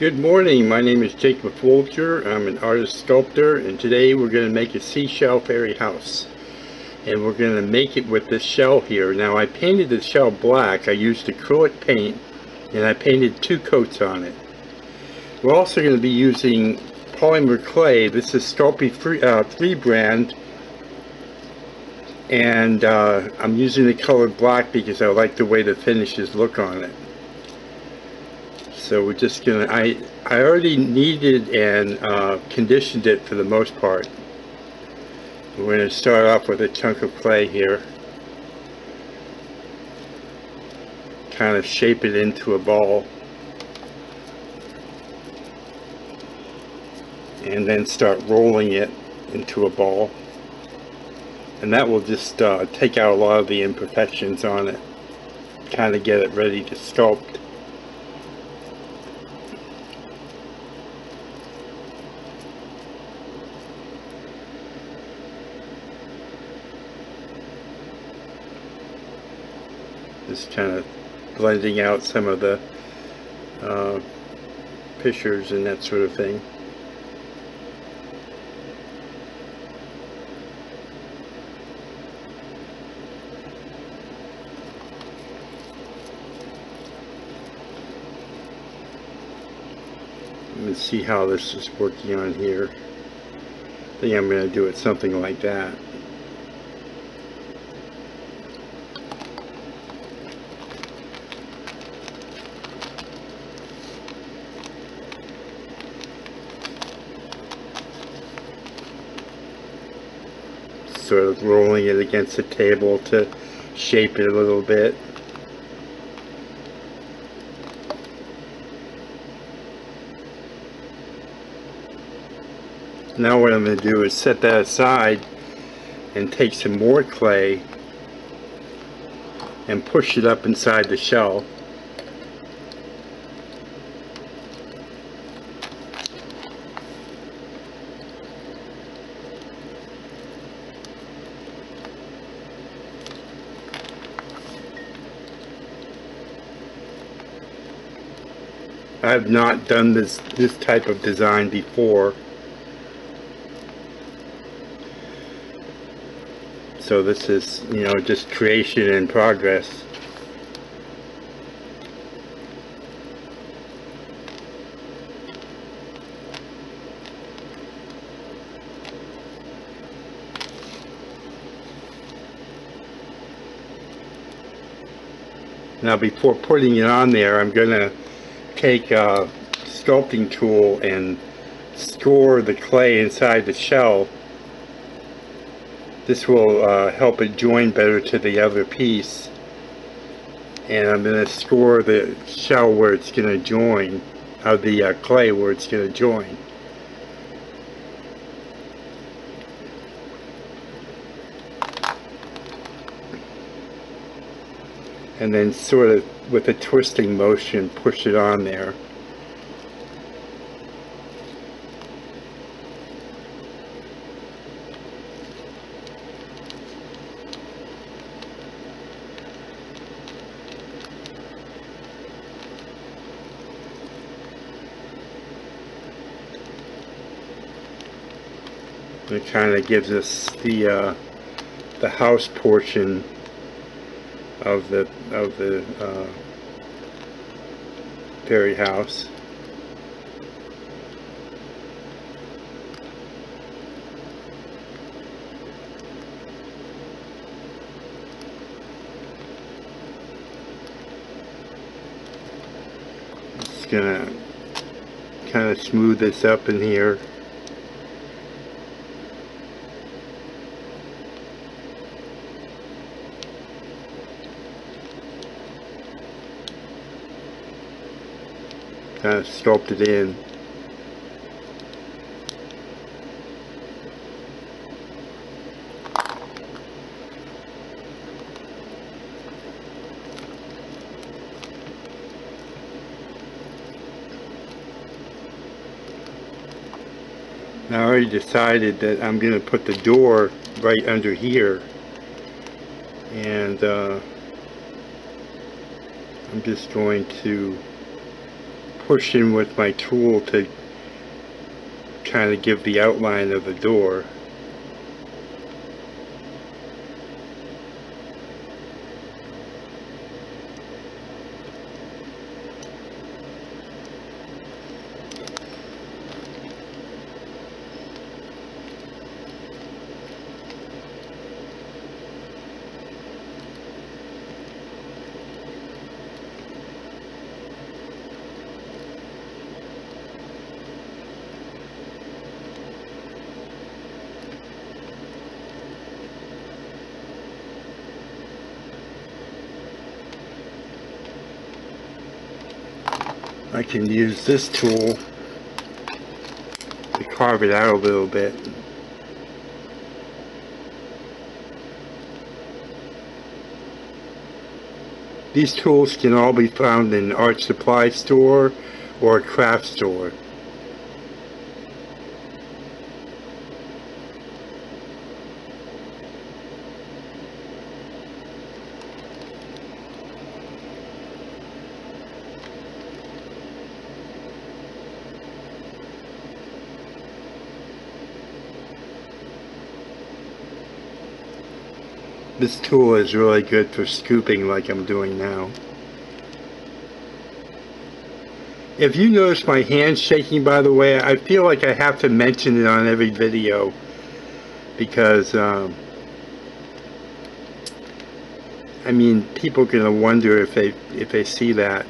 Good morning, my name is Jake with Folger. I'm an artist sculptor, and today we're going to make a seashell fairy house. And we're going to make it with this shell here. Now I painted the shell black. I used acrylic paint and I painted 2 coats on it. We're also going to be using Polymer clay. This is Sculpey 3 brand. And I'm using the color black because I like the way the finishes look on it. So we're just gonna, I already kneaded and conditioned it for the most part. We're going to start off with a chunk of clay here. Kind of shape it into a ball. And then start rolling it into a ball. And that will just take out a lot of the imperfections on it. Kind of get it ready to sculpt. Just kind of blending out some of the pictures and that sort of thing. Let's see how this is working on here. I think I'm going to do it something like that. Sort of rolling it against the table to shape it a little bit. Now what I'm going to do is set that aside and take some more clay and push it up inside the shell. I have not done this type of design before, so this is, you know, just creation in progress. Now before putting it on there, I'm going to take a sculpting tool and score the clay inside the shell. This will help it join better to the other piece, and I'm going to score the shell where it's going to join, the clay where it's going to join. And then sort of with a twisting motion push it on there. It kind of gives us the house portion of the fairy house. Just gonna kind of smooth this up in here. Kind of sculpt it in. Now I already decided that I'm going to put the door right under here, and I'm just going to push in with my tool to kind of give the outline of the door. I can use this tool to carve it out a little bit. These tools can all be found in an art supply store or a craft store. This tool is really good for scooping like I'm doing now. If you notice my hands shaking, by the way, I feel like I have to mention it on every video because I mean, people are gonna wonder if they see that,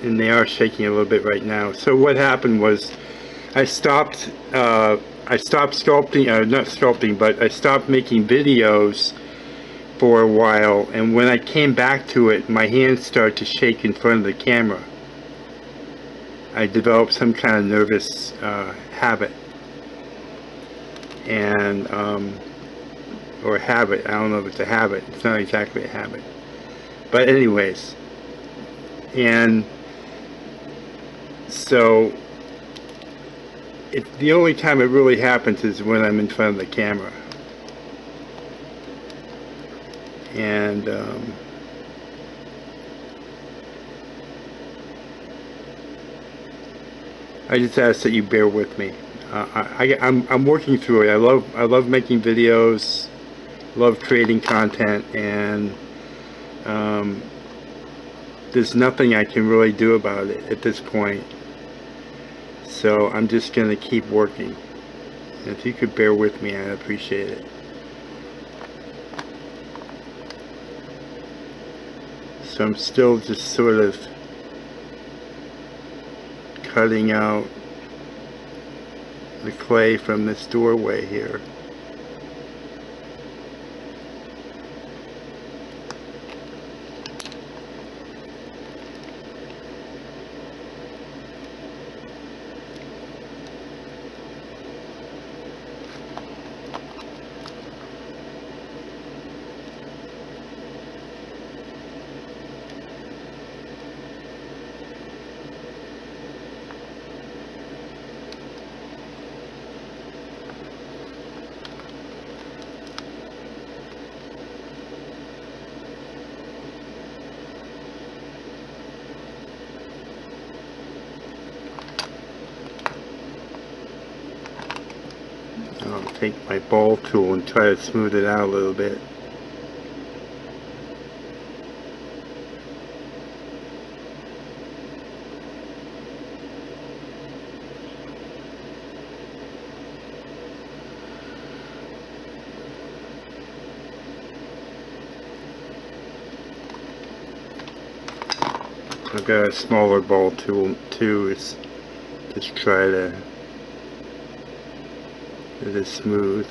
and they are shaking a little bit right now. So what happened was I stopped sculpting, not sculpting, but I stopped making videos for a while, and when I came back to it, my hands started to shake in front of the camera. I developed some kind of nervous habit, and or habit, I don't know if it's a habit, it's not exactly a habit, but anyways, and so the only time it really happens is when I'm in front of the camera. And I just ask that you bear with me. I'm working through it. I love making videos, love creating content, and there's nothing I can really do about it at this point. So I'm just going to keep working. And if you could bear with me, I'd appreciate it. So I'm still just sort of cutting out the clay from this doorway here. I'll take my ball tool and try to smooth it out a little bit. I've got a smaller ball tool too, just try to get it smooth.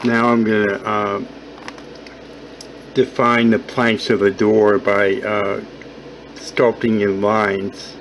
Now I'm going to define the planks of the door by sculpting in lines.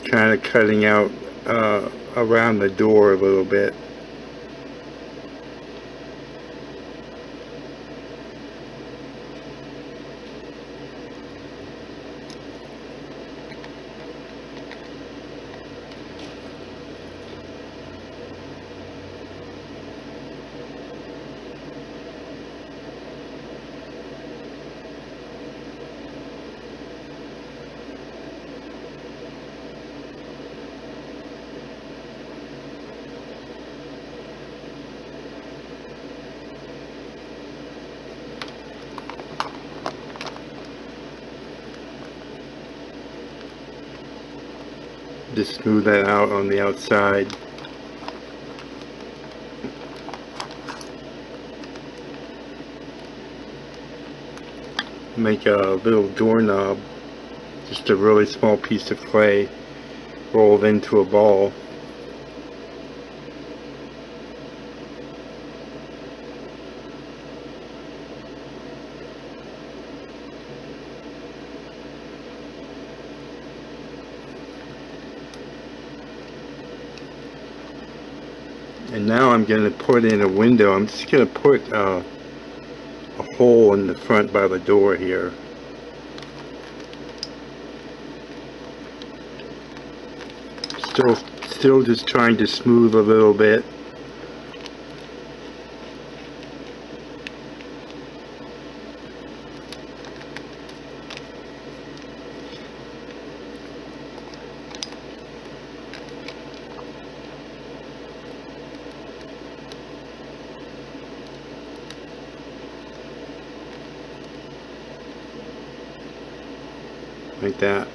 kind of cutting out around the door a little bit. Just smooth that out on the outside. Make a little doorknob, just a really small piece of clay rolled into a ball. And now I'm going to put in a window. I'm just going to put a hole in the front by the door here. Still just trying to smooth a little bit. Like that.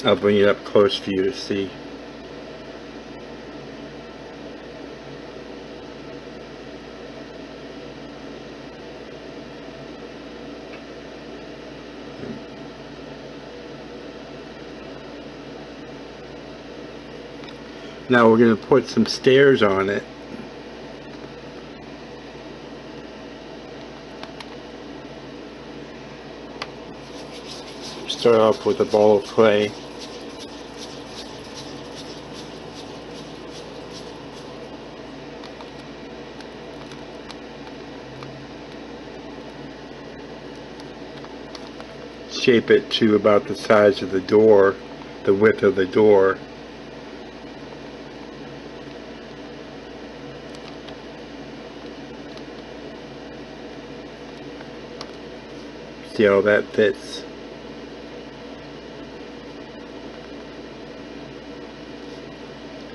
I'll bring it up close for you to see. Now we're going to put some stairs on it. Start off with a ball of clay. Shape it to about the size of the door, the width of the door. See how that fits.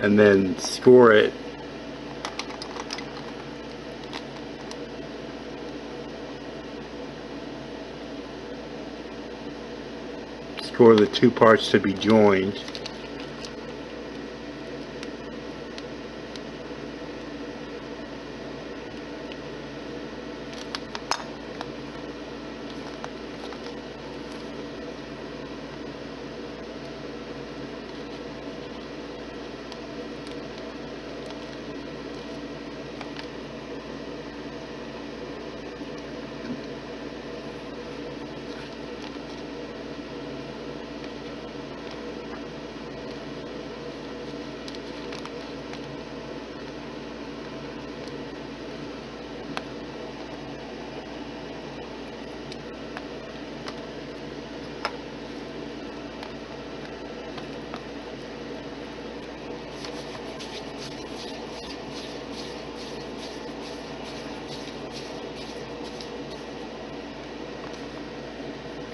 And then score it. For the two parts to be joined.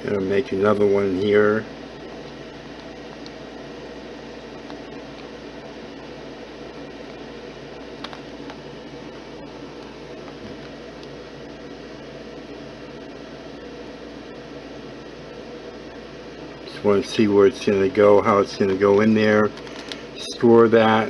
Gonna make another one here. Just want to see where it's going to go, how it's going to go in there. score that.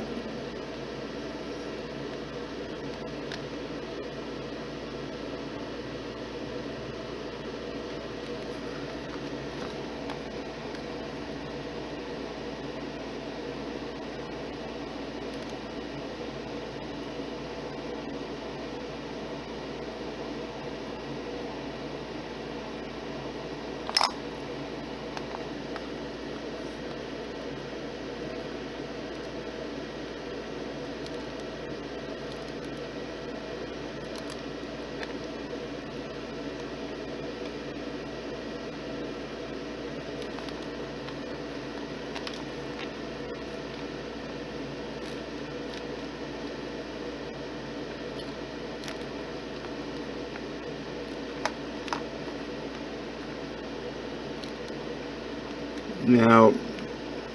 Now,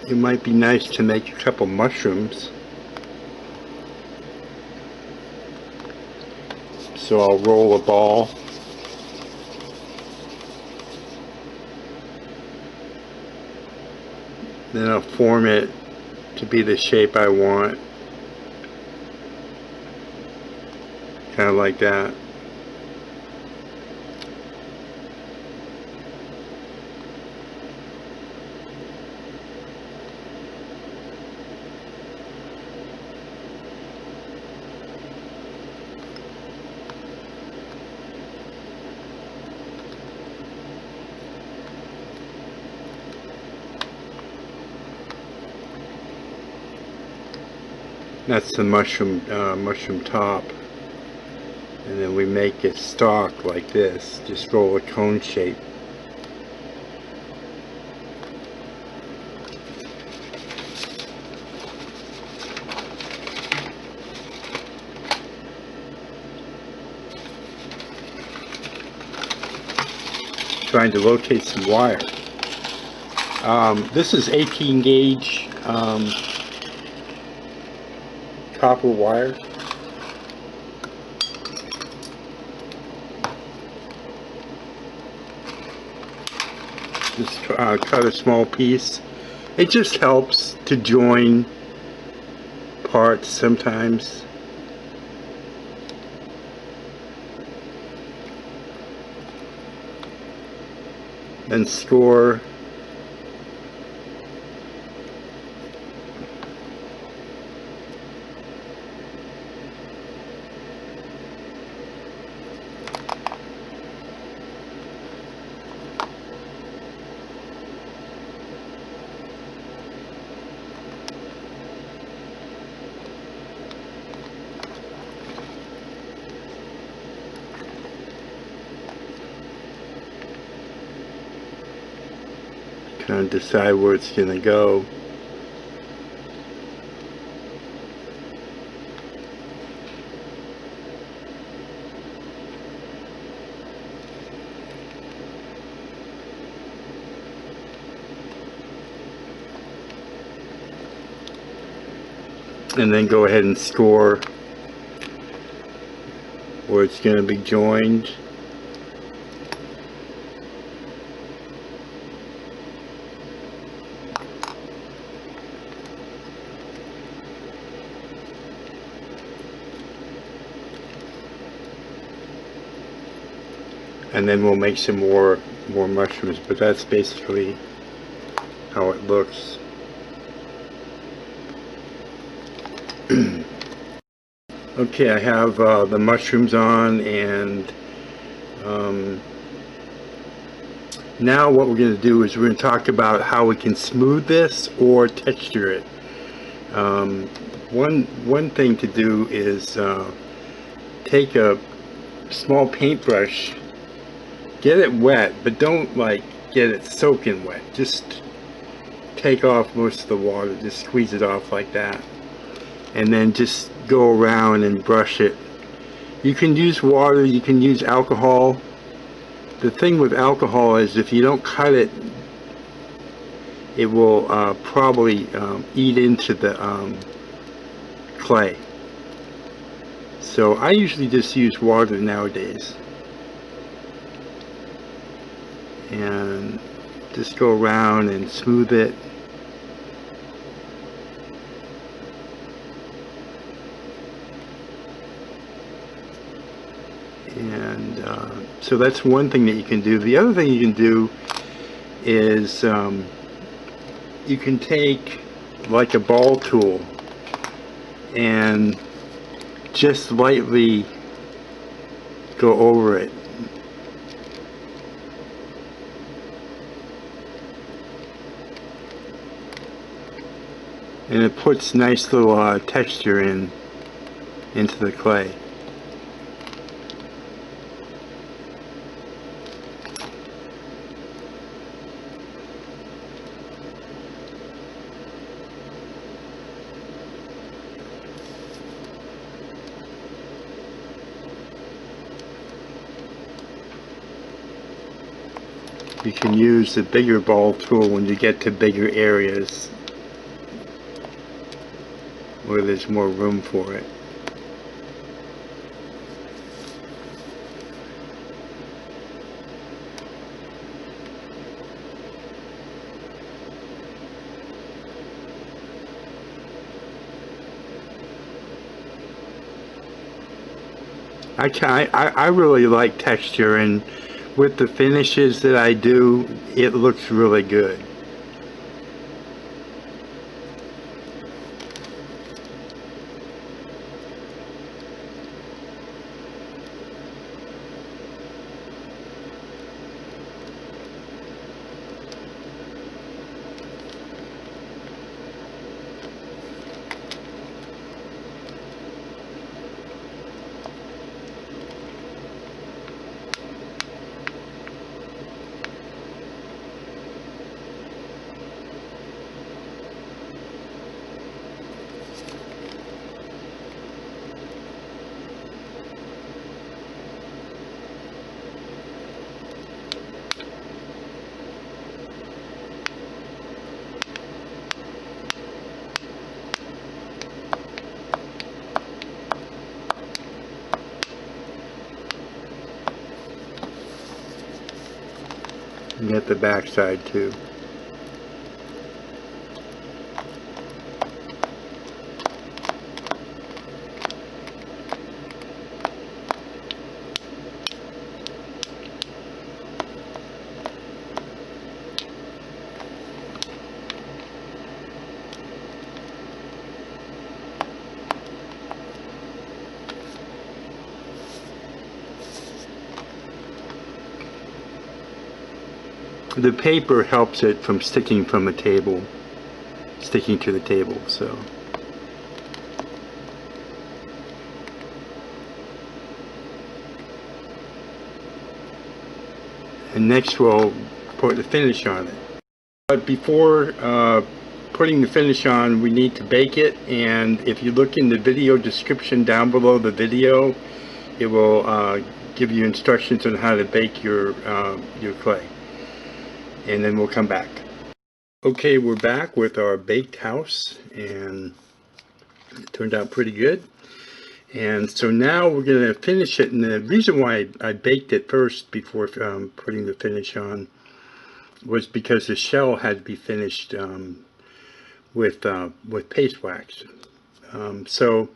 it might be nice to make a couple mushrooms. So I'll roll a ball. Then I'll form it to be the shape I want. Kind of like that. That's the mushroom top, and then we make it stalk like this. Just roll a cone shape. Trying to locate some wire. This is 18 gauge. Copper wire. Just cut a small piece. It just helps to join parts sometimes. And score. Kind of decide where it's going to go. And then go ahead and score where it's going to be joined. And then we'll make some more mushrooms, but that's basically how it looks. Okay, I have the mushrooms on, and now what we're going to do is we're going to talk about how we can smooth this or texture it. One thing to do is take a small paintbrush. Get it wet, but don't like get it soaking wet. Just take off most of the water. Just squeeze it off like that. And then just go around and brush it. You can use water, you can use alcohol. The thing with alcohol is if you don't cut it, it will probably eat into the clay. So I usually just use water nowadays. And just go around and smooth it. And so that's one thing that you can do. The other thing you can do is you can take like a ball tool and just lightly go over it. And it puts nice little texture into the clay. You can use the bigger ball tool when you get to bigger areas where there's more room for it. I really like texture, and with the finishes that I do, it looks really good. And get the back side too. The paper helps it from sticking to the table, so. And next we'll put the finish on it. But before putting the finish on, we need to bake it, and if you look in the video description down below the video, it will give you instructions on how to bake your clay. And then we'll come back. Okay, we're back with our baked house, and it turned out pretty good. And so now we're going to finish it, and the reason why I baked it first before putting the finish on was because the shell had to be finished with paste wax. So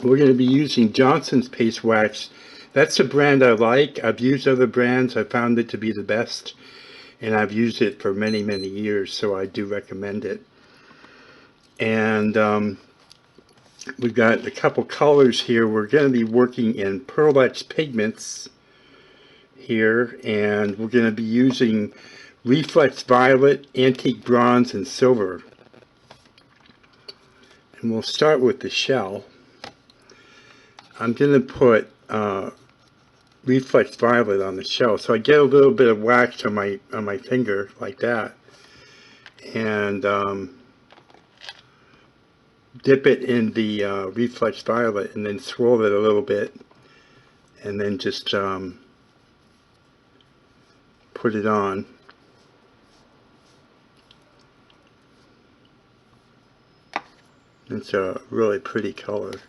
we're going to be using Johnson's paste wax. That's a brand I like. I've used other brands. I found it to be the best, and I've used it for many years, so I do recommend it. And we've got a couple colors here. We're going to be working in Pearlette's Pigments here, and we're going to be using Reflex Violet, Antique Bronze, and Silver. And we'll start with the shell. I'm going to put Reflex Violet on the shell, so I get a little bit of wax on my finger like that, and dip it in the Reflex Violet, and then swirl it a little bit, and then just put it on. It's a really pretty color.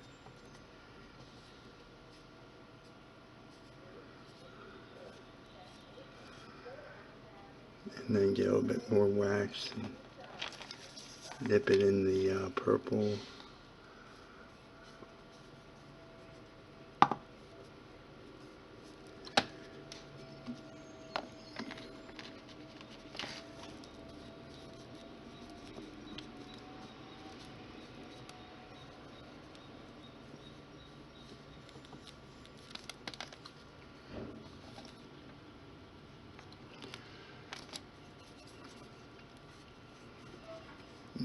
And then get a little bit more wax and dip it in the purple.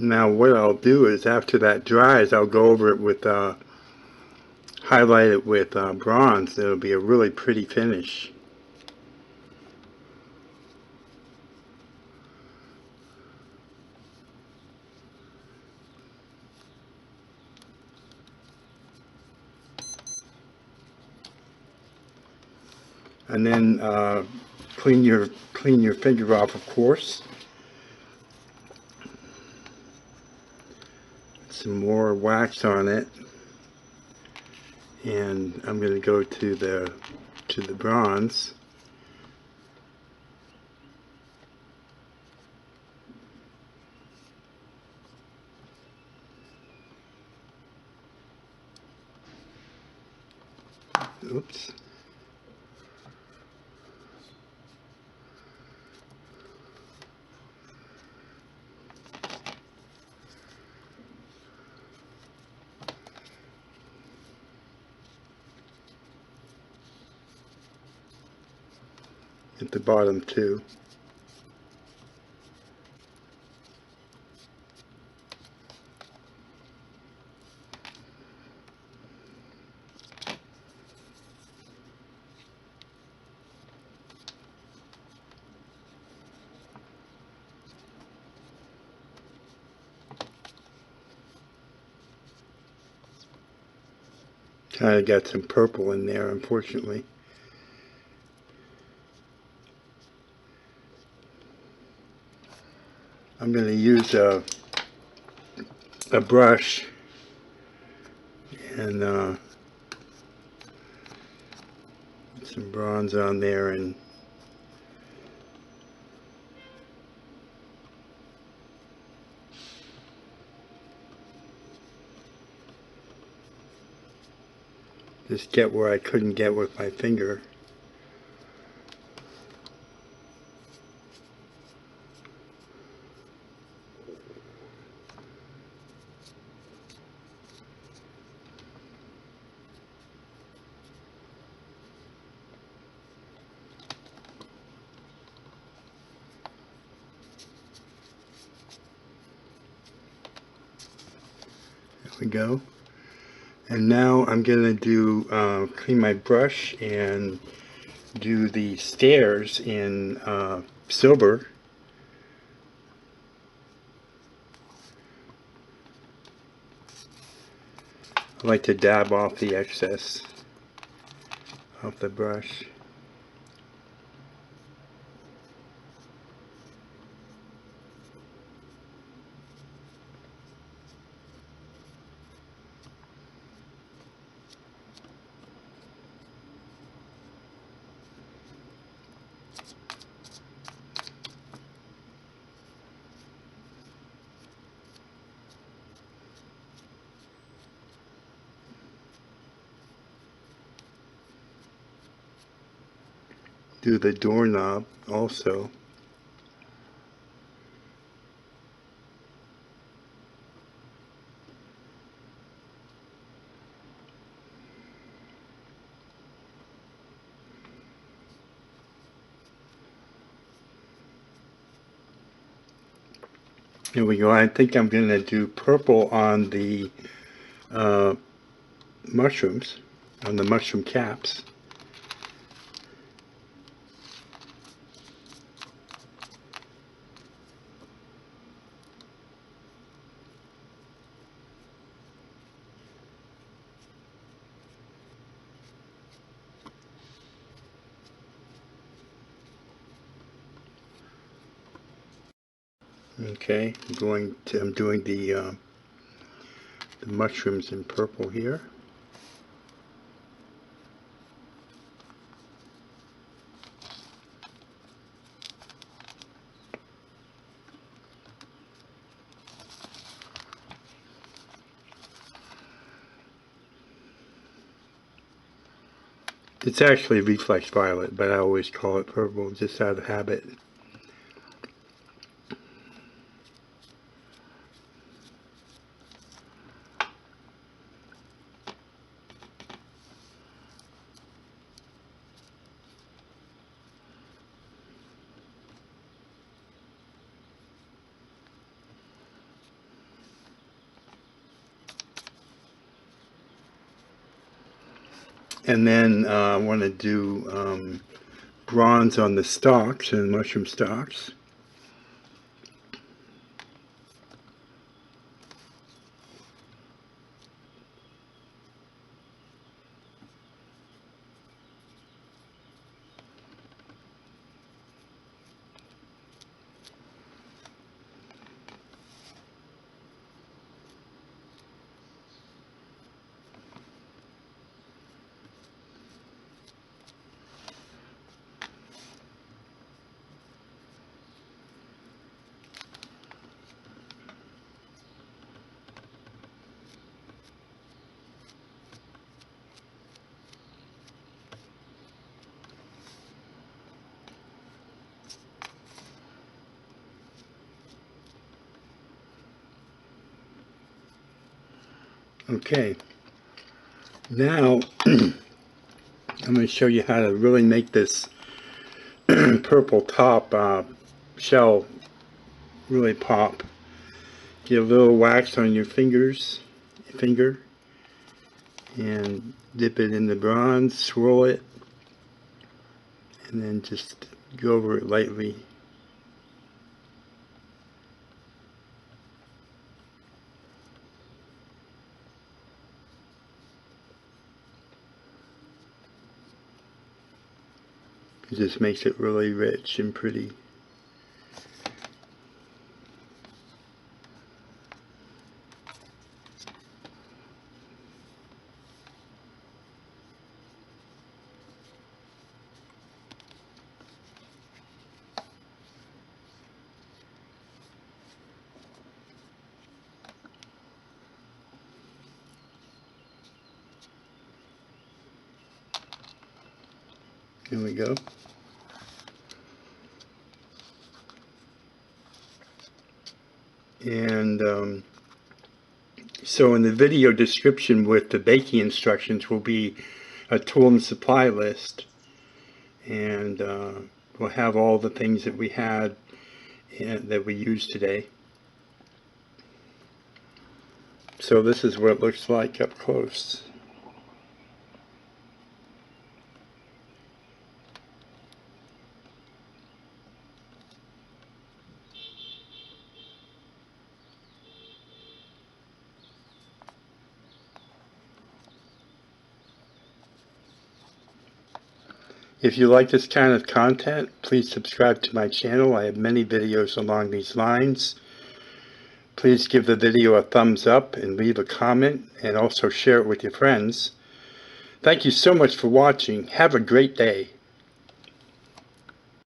Now what I'll do is after that dries, I'll go over it with highlight it with bronze. It'll be a really pretty finish. And then clean your finger off, of course. Some more wax on it, and I'm going to go to the bronze. Oops. At the bottom too. Kind of got some purple in there, unfortunately. I'm going to use a brush and put some bronze on there and just get where I couldn't get with my finger. There we go. And now I'm going to do clean my brush and do the stairs in silver. I like to dab off the excess off the brush. Do the doorknob also. Here we go. I think I'm going to do purple on the mushrooms, on the mushroom caps. Okay, I'm doing the mushrooms in purple here. It's actually Reflex violet, but I always call it purple just out of habit. And then I want to do bronze on the stalks and mushroom stalks. Okay, now I'm going to show you how to really make this purple top shell really pop. Get a little wax on your finger, and dip it in the bronze, swirl it, and then just go over it lightly. It just makes it really rich and pretty. Here we go. And so in the video description with the baking instructions will be a tool and supply list, and we'll have all the things that we had and that we used today. So this is what it looks like up close. If you like this kind of content, please subscribe to my channel. I have many videos along these lines. Please give the video a thumbs up and leave a comment, and also share it with your friends. Thank you so much for watching. Have a great day.